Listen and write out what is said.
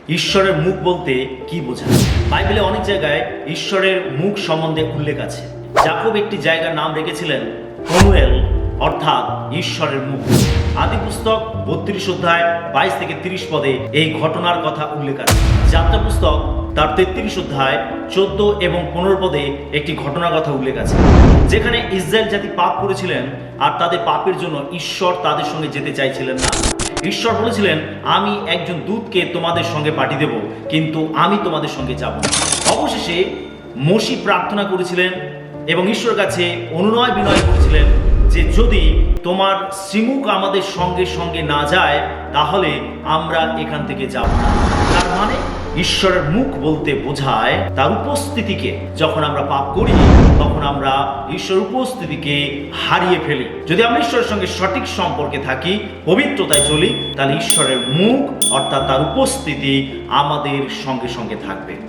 ঈশ্বরের মুখ বলতে কি বোঝায়? বাইবেলে অনেক জায়গায় ঈশ্বরের মুখ সম্বন্ধে উল্লেখ আছে। যাকব একটি জায়গার নাম রেখেছিলেন পনুয়েল, অর্থাৎ ঈশ্বরের মুখ। আদি পুস্তক 32 অধ্যায় 22 থেকে 30 পদে এই ঘটনার কথা উল্লেখ আছে। যাত্রা পুস্তক তার 33 অধ্যায় 14 এবং 15 পদে একটি ঘটনার কথা উল্লেখ আছে, যেখানে ইসরায়েল জাতি পাপ করেছিলেন আর তাদের পাপের জন্য ঈশ্বর তাদের সঙ্গে যেতে চাইছিলেন না। ঈশ্বর বলেছিলেন, আমি একজন দূতকে তোমাদের সঙ্গে পাঠিয়ে দেব, কিন্তু আমি তোমাদের সঙ্গে যাব না। অবশেষে মোশি প্রার্থনা করেছিলেন এবং ঈশ্বরের কাছে অনুনয় বিনয় করেছিলেন যে যদি তোমার শ্রীমুখ আমাদের সঙ্গে সঙ্গে না যায় তাহলে আমরা এখান থেকে যাব না। তার মানে ঈশ্বরের মুখ বলতে বোঝায় তার উপস্থিতিকে। যখন আমরা পাপ করি তখন আমরা ঈশ্বরের উপস্থিতিকে হারিয়ে ফেলি। যদি আমরা ঈশ্বরের সঙ্গে সঠিক সম্পর্কে থাকি, পবিত্রতায় চলি, তাহলে ঈশ্বরের মুখ অর্থাৎ তার উপস্থিতি আমাদের সঙ্গে সঙ্গে থাকবে।